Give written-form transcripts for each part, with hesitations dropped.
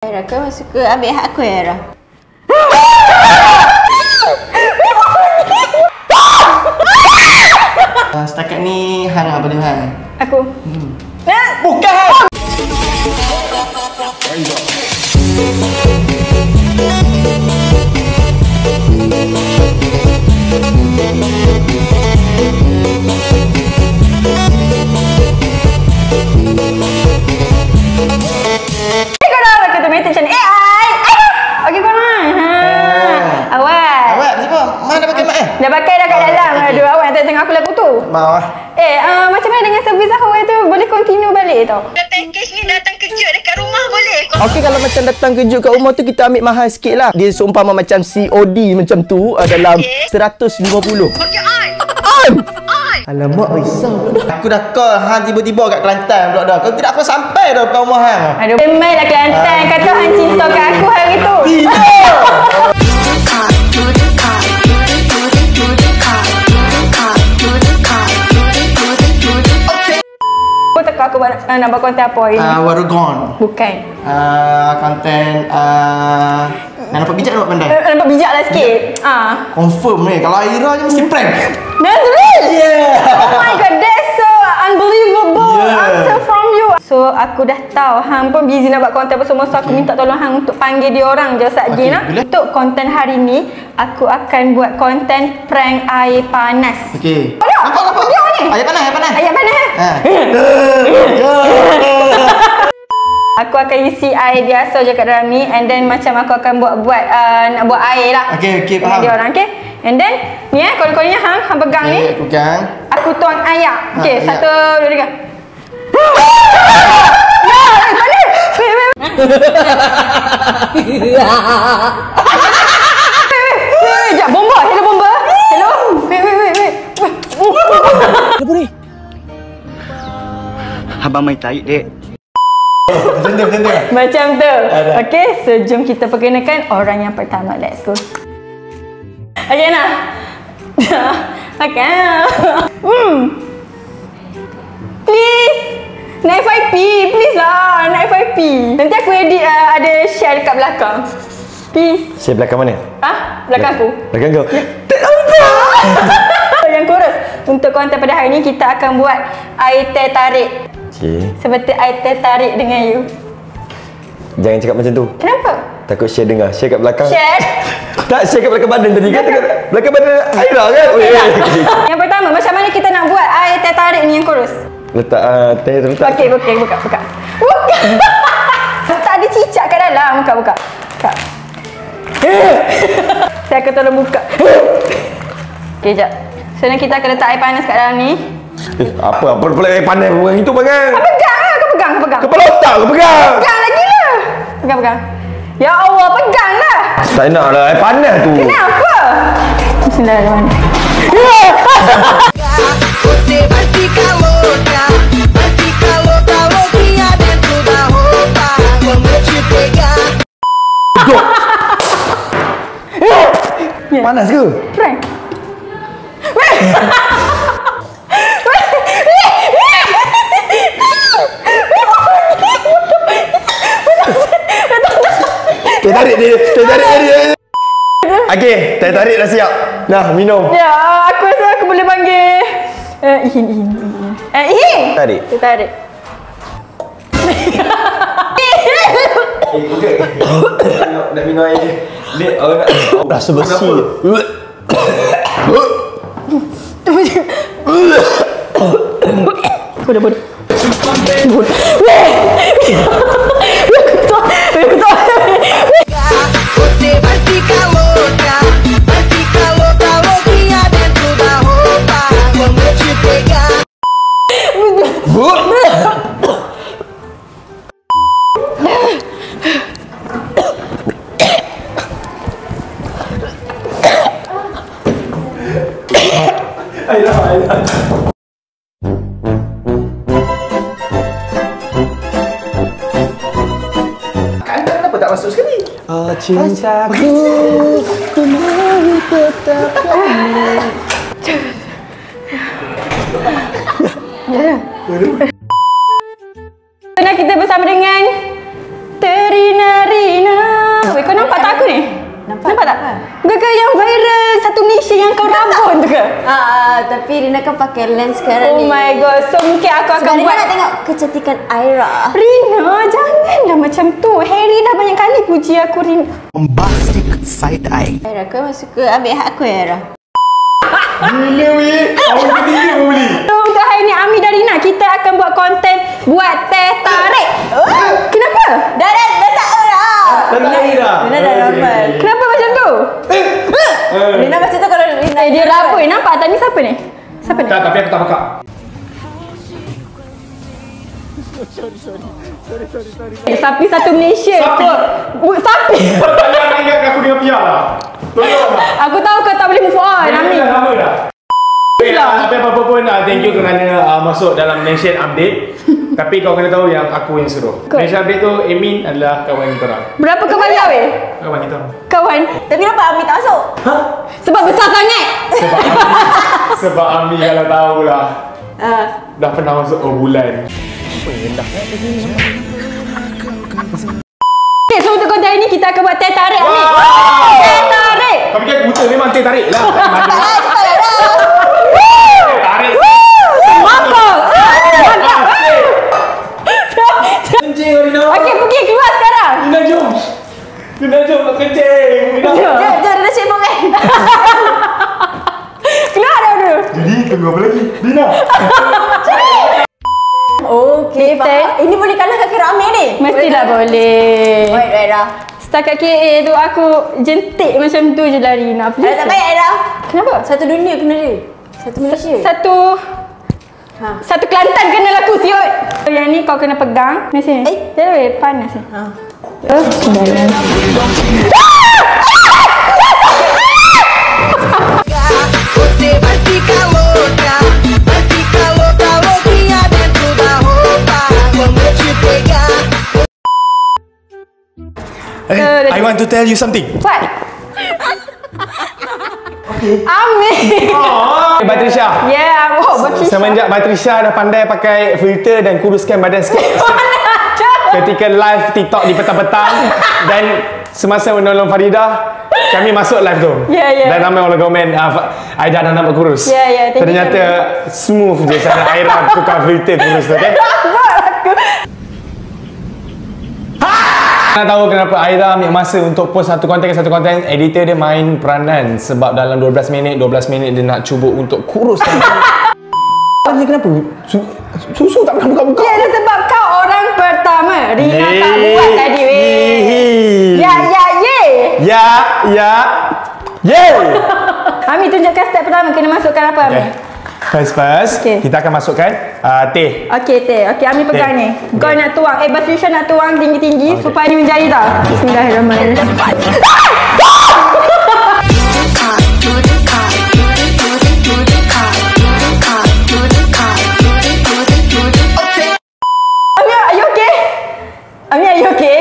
Era, kau suka ambil hak aku, Era? Setakat ni hang apa dia hang? Aku. Bukan. Macam ni. Okey kau nak. Awak. Awak siapa? Mana pakai mak Dah pakai dah kat dalam. Aduh, awak yang tengah aku lagu tu. Mau ah. Macam mana dengan servis Zahor tu? Boleh continue balik tau. Package ni datang kerja dekat rumah boleh? Okey, kalau macam datang kerja kat rumah tu kita ambil mahal sikit lah. Dia seumpama macam COD macam tu dalam 150. Okey, on. Alamak, risau pula dah. Aku dah call hang tiba-tiba kat Kelantan pula dah. Kalau tidak aku sampai dah kat rumah hang. Aduh, memanglah Kelantan kata hang cinta kat aku hari tu. Tidak. Kau teka aku nak buat konten apa hari ni? Warugon. Bukan. Konten nak nampak bijak nak pandai. Nampak bijak lah sikit. Confirm ni. Kalau Aira je mesti prank. That's real? Yeah. Oh my god, that's so unbelievable. Yeah. Answer from you. So, aku dah tahu hang pun busy nak buat konten apa semua. So, aku minta tolong hang untuk panggil dia orang je Sakji lah. Untuk konten hari ni, aku akan buat konten prank air panas. Okey. Nampak dia ni? Air panas, air panas. Air panas. Aku akan isi air biasa je kat dalam ni. And then macam aku akan buat nak buat air lah. Okey, dengan faham. dia orang, okey? And then, ni koni-koninya hang pegang ni. Aku pegang. Aku tuang air. Okey, air. 1, 2, 3. Sekejap, bomba. Hello, bomba. Hello. Wait. Apa ni? Abang main tarik, dek. Macam tu. Macam tu. Ada. Okey, so jom kita perkenalkan orang yang pertama. Let's go. Okey, Ana. Okay. Please. Naik 5P. Please lah. Naik 5P. Nanti aku edit ada share dekat belakang. Please. Saya belakang mana? Belakang aku. Belakang kau. Tak nampak. Yang kurus. Untuk konten pada hari ni kita akan buat air teh tarik. Okey. Seperti air teh tarik dengan you. Jangan cakap macam tu. Kenapa? Takut share dengar. Share kat belakang. Share. Tak, share kat belakang badan tadi kan? Belakang badan Aira kan? Yang pertama, macam mana kita nak buat air teh tarik ni yang kurus? Letak teh tu letak. Okey, buka. Buka. Tak ada cicak kat dalam. Buka. Saya akan tolong buka. Okey, jap. So, ni kita akan letak air panas kat dalam ni. Apa pula air panas orang itu pegang? Kau pegang lah, kau pegang. Kepala otak kau pegang. Pegang lagi lah. Pegang. Ya Allah, pegang lah. Tak nak lah air panas tu. Kenapa? Bismillahirrahmanirrahim. Você vai ficar louca, louquinha dentro da roupa. Vamos te pegar. Panas ke? Prank. Teh tarik dia. Okey, teh tarik dah siap. Nah, minum. Ya, aku rasa aku boleh panggil Ihin. Tarik. Teh tarik. Nak minum air dia. Dia nak rasa bersih. Bodoh. Você vai ficar louca, louquinha dentro da roupa. Vamos te pegar. Ayolah. Kenapa tak masuk sekali? Oh cintaku, ku mau tetap kamu. Kita bersama dengan Terinari Nampak tak? Bukan yang viral satu Malaysia yang kau rabun tu ke? Tapi Rina kan pakai lens sekarang Oh ni. my god. So mungkin aku akan Rina buat. nak tengok kecantikan Aira. Rina, janganlah macam tu. Harry dah banyak kali puji aku, Rina. Bombastic side eye. Aira, kau masuk ke ambil hak aku Aira? Gila weh. Awak ketiga pun beli. So untuk hari ni Ami dan Rina, kita akan buat konten buat teh tarik. Kenapa? Dah tak dah. Rina dah normal. Kenapa macam tu? Rina macam tu kalau Rina Dia rabun. Nampak tak? Ni siapa ni? Siapa ni? Tak, tapi aku tak pakak. Sapi satu Malaysia. Sapi. Sapi. Jangan ingatkan aku dengan Pia lah. Tolonglah. Aku tahu kau tak boleh move on, Ami. Dah lama dah. Okay lah, tapi apa-apa pun thank you kerana masuk dalam Nation Update. Tapi kau kena tahu yang aku yang suruh. Kau- Nation Update tu, Emin adalah kawan kita orang. Berapa kau bayar weh? Kawan kita orang. Kawan. Tapi kenapa Ami tak masuk? Sebab besar sangat. Sebab Ami kalau tahu lah. Dah pernah masuk bulan. Okay, so untuk konten hari ni kita akan buat teh tarik, Ami. Teh tarik. Tapi kan buta memang teh tarik lah. Tarik. Mantap. Mantap. Kencing Rina. Okey, pergi keluar sekarang. Rina jom. Rina jom nak kencing. Rina. Jom Rina sibuk kan? Keluar dah dulu. Jadi tunggu apa lagi? Rina. Okey, Kita- faham. Ini boleh kalah kat Rami ni? Mestilah boleh. Baik, Aira. Setakat KA tu aku jentik macam tu je lah, Rina. Aira Please. tak baik Aira. Kenapa? Satu dunia kena dia. Satu Malaysia. Satu Kelantan kena laku siut. Yang ni kau kena pegang. Ni sini. Dia lebih panas ni. Você vai ficar louca, louquinha dentro da roupa. Quando eu te pegar. I want to tell you something. What? Amin. Batrisha. Yeah, Batrisha. Semenjak Batrisha dah pandai pakai filter dan kuruskan badan sikit. Ketika live TikTok di petang-petang dan semasa menolong Faridah, kami masuk live tu. Dan ramai orang komen, Aida dah nampak kurus. Thank you. Ternyata smooth je cara Aira tukar filter kurus tu, okay? Nak tahu kenapa Aira ambil masa untuk post satu konten ke satu konten, editor dia main peranan sebab dalam 12 minit dia nak cuba untuk kuruskan. Ni kenapa? Susu tak pernah buka-buka. Ya, sebab kau orang pertama. Rina tak buat tadi weh. Ya. Ami tunjukkan step pertama kena masukkan apa, Ami? First, Okay. kita akan masukkan teh. Okey, teh. Okey, Ami pegang ni. Kau nak tuang. Batrisha nak tuang tinggi-tinggi supaya ni menjadi tau. Bismillahirrahmanirrahim. Ami, are you okay? Ami, are you okay?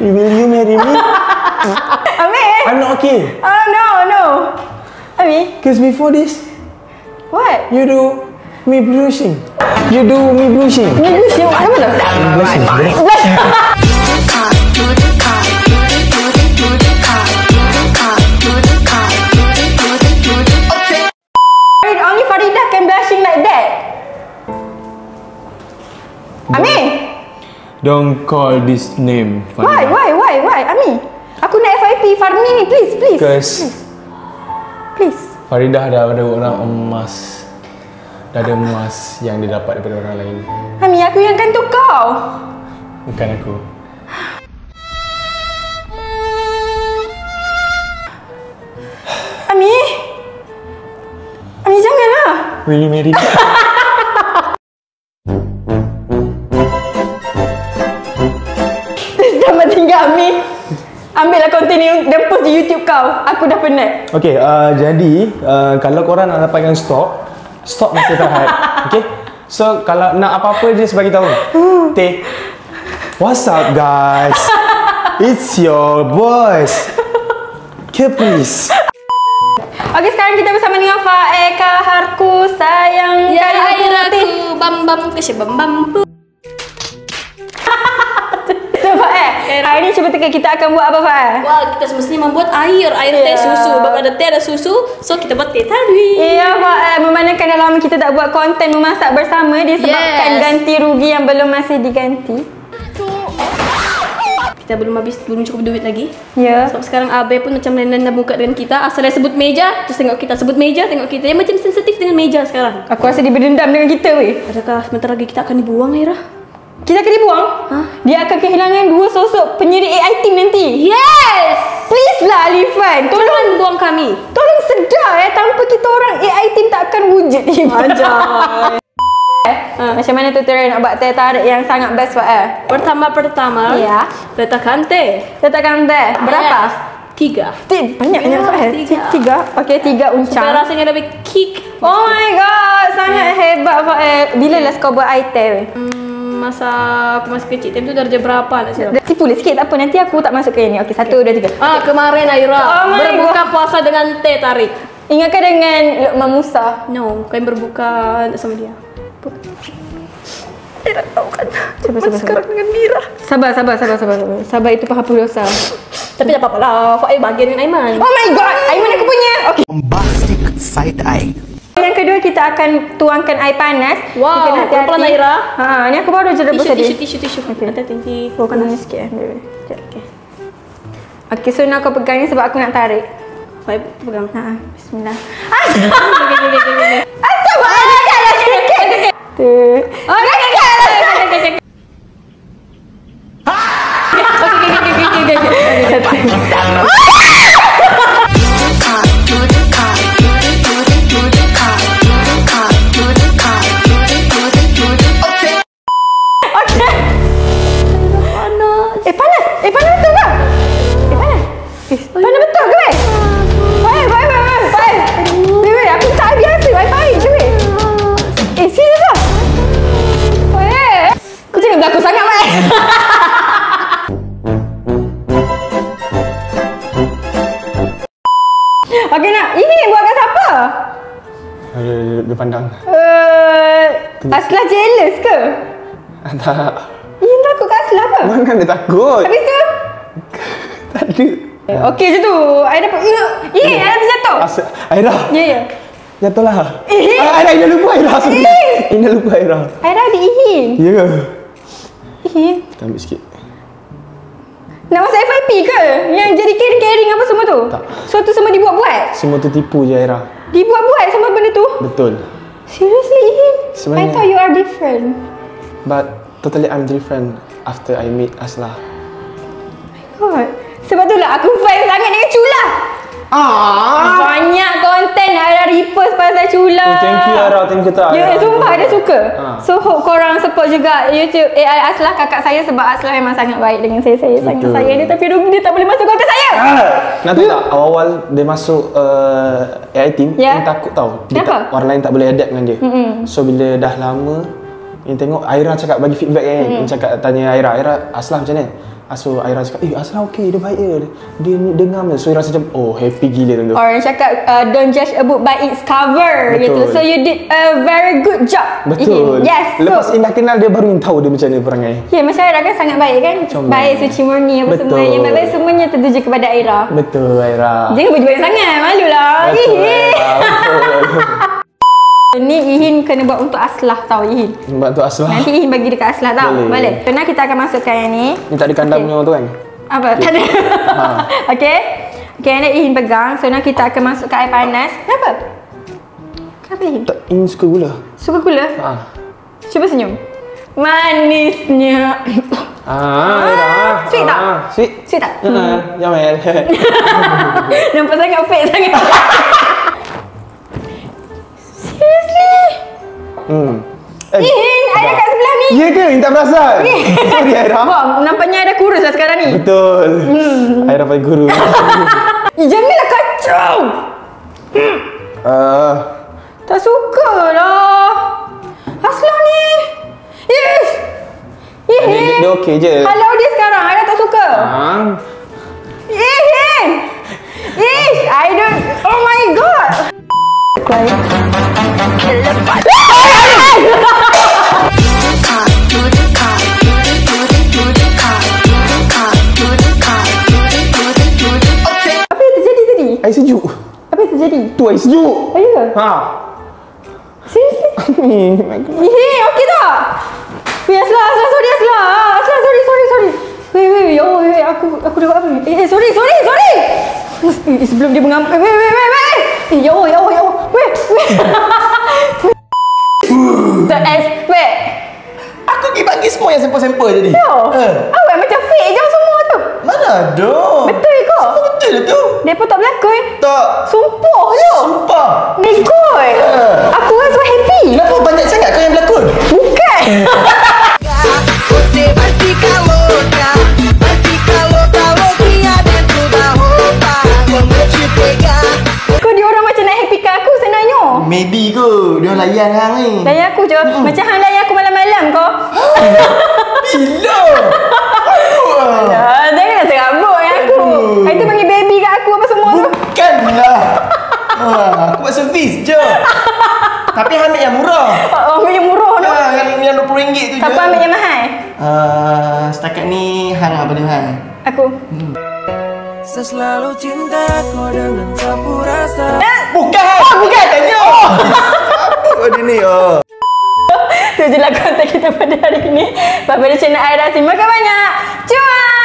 Will you marry me? Ami? I'm not okay. Oh, no. Ami? Because before this, What? you do me blushing. You do me blushing. Ni blushing. Apa tu? Blushing. Only Faridah can blushing like that. Ami? Don't call this name. Why? Ami? Aku nak FYP Farmi ni, please. Because Please. Faridah dah ada orang emas. Dah ada emas yang dia dapat daripada orang lain. Ami, aku yang akan tukar. Bukan aku. Ami? Ami, janganlah. Will you marry me? Selamat tinggal, Ami. Ambillah konten ni dan post di YouTube kau. Aku dah penat. Okay, jadi kalau korang nak dapatkan stok masa terhad. Okay, so kalau nak apa-apa je bagi tahu. Teh. What's up guys? It's your boys. Caprice. Okey, sekarang kita bersama dengan Fae Kaharku sayang Ya kali Airaku bam bam ke bam bam. So Fae, Aira. Hari ni cuba teka kita akan buat apa, Fah? Wah, kita semestinya membuat air teh susu. Sebab ada teh ada susu, so kita buat teh tarik. Ya, Fah. Memandangkan dah lama kita tak buat konten memasak bersama disebabkan ganti rugi yang belum masih diganti. Kita belum cukup duit lagi. Ya. Sebab sekarang Abe pun macam lain-lain dah buka dengan kita. Asal dia sebut meja, terus tengok kita sebut meja, tengok kita. Yang macam sensitif dengan meja sekarang. Aku rasa dia berdendam dengan kita, weh. Adakah sebentar lagi kita akan dibuang, Aira? Kita akan dibuang? Dia akan kehilangan 2 sosok penyidik AI team nanti. Yes! Please lah, Alifan. Tolong buang kami. Tolong sedar tanpa kita orang AI team tak akan wujud. Anjay. Macam mana tutorial nak buat teh tarik yang sangat best, Fah? Pertama, Ya. letakkan teh. Letakkan teh. Berapa? 3. Banyak, Fah. 3. Okey, 3 Supaya uncang. rasanya lebih kick. Oh my god, sangat hebat, Fah. Bila lah kau buat air teh? Masa aku masih kecil, time tu darjah berapa nak silap? Tipu lah sikit, tak apa. Nanti aku tak masuk ke ini. Okey, 1, 2, 3. Kemarin Aira Oh my berbuka puasa dengan teh tarik. Ingatkan dengan Luqman Musa. No, kau yang berbuka sama dia. Aira tahu kan? Sabar. Sekarang dengan Mira. Sabar. Sabar itu penghapus dosa. Tapi tak apa-apa lah, Faiz bahagia dengan Aiman. Oh my god, Aiman aku punya. Okey. Bombastic side eye. Yang kedua kita akan tuangkan air panas. Wow, Kita nak hati-hati. pelan-pelan, Aira. Ni aku baru je rebus tadi. Tisu. Okey. Hati-hati. Aku panas sikit. Okey, so nak kau pegang ni sebab aku nak tarik. Faiz pegang. Bismillah. Okey. Panas betul ke? Panas betul ke, weh? Baik. Weh, aku tak biasa baik je, weh. Serius lah? Weh. Kau jangan berlaku sangat, weh. Okey, nak. Ini buat kat siapa? Dia pandang. Aslah jealous ke? Tak. Ini takut kat Aslah ke? Mana dia takut? Habis tu? Tak ada. Okey je tu. I dapat. Aira terjatuh. Aira. Ya. Jatuhlah. Aira, Ina lupa Aira. Ina lupa Aira. Aira ada Ihin. Ya ke? Ihin. Kita ambil sikit. Nak masuk FIP ke? Yang jadi caring apa semua tu? Tak. So tu semua dibuat-buat? Semua tu tipu je Aira. Dibuat-buat semua benda tu? Betul. Seriously, Ihin? Sebenarnya- I thought you are different. But totally I'm different after I meet Aslah. God. Sebab tu lah aku vibe sangat dengan Cula. Banyak konten Aira repost pasal Cula. Thank you Aira, thank you tak. Ya, sumpah dia suka. So hope korang support juga YouTube AI Aslah kakak saya sebab Aslah memang sangat baik dengan saya. Saya sangat sayang dia, tapi rugi dia tak boleh masuk konten saya. Nak tahu tak, awal-awal dia masuk AI team, Ya. dia takut tau. Dia Kenapa? orang lain tak boleh adapt dengan dia. So bila dah lama, yang tengok Aira cakap bagi feedback kan. Yang cakap tanya Aira Aslah macam mana? So Aira cakap, Aslah okey, dia baik je. Dia dengar je. So dia rasa macam, oh happy gila tu. Orang cakap don't judge a book by its cover. Betul. Gitu. So you did a very good job. Betul. Yes. Lepas So, Indah kenal dia baru tahu dia macam mana perangai. ya, macam Aira kan sangat baik kan? Comel. Baik, suci murni apa Betul. semua. Yang baik-baik semuanya tertuju kepada Aira. Betul Aira. Jangan baju-baju sangat, malulah. Betul Aira. Betul. Ni Ihin kena buat untuk Aslah tau Ihin. Sebab tu Aslah. Nanti Ihin bagi dekat Aslah tau. Boleh. Boleh. So, kita akan masukkan yang ni. Ni tak ada kandangnya tu kan? Apa? Tak ada. Okey. Okey, nak Ihin pegang. So, kita akan masukkan air panas. Kenapa? Kenapa Ihin? Tak, ini suka gula. Suka gula? Cuba senyum. Manisnya. Aira. Sweet tak? Sweet. Sweet tak? Jamel. Nampak sangat fake sangat. Seriously? Ihin, Aira kat sebelah ni. Ya ke? Minta perasan. Sorry Aira. Wah, nampaknya ada kurus lah sekarang ni. Betul. Aira paling guru. Janganlah kacau. Tak suka lah. Aslah ni. Yes. Ihin. Dia okey je. Halau dia sekarang. Aira tak suka. Ihin. I don't. Oh my god. air sejuk. Apa yang terjadi? Tu air sejuk. Oh, ya ke? Ha. Seriously? Okey tak? Weh, Aslah, sorry Aslah. Aslah, sorry. Weh, ya Allah, aku dah buat apa ni? Sorry. Sebelum dia mengamuk. Weh. Ya Allah. Weh. Tak expect. Aku pergi bagi semua yang sampel-sampel tadi. Yo. Awak macam fake je semua tu. Mana ada? Betul ke? Betul lah tu. Depa tak berlakon. Tak. Sumpah je. Sumpah. Negoi. Aku rasa happy. Kenapa banyak sangat kau yang berlakon? Bukan. Você vai ficar louca louquinha dentro da roupa. Vamos te pegar. Kau dia orang macam nak happykan aku senangnya. Maybe ke dia layan hang ni. Layan aku je. Macam hang layan aku malam-malam kau. Bila? Janganlah serabut dengan aku. Itu panggil baby kat aku apa semua tu. Bukanlah. Aku buat servis je. Tapi hang ambil yang murah. Ambil yang murah tu. Yang RM20 tu je. Siapa ambil yang mahal? Setakat ni hang apa dia hang? Aku. Saya selalu cinta kau dengan sapu rasa. Bukan. Bukan tanya. Apa dia ni? Itu je lah konten kita pada hari ini. Pada channel Aira. Terima kasih banyak. Cuan.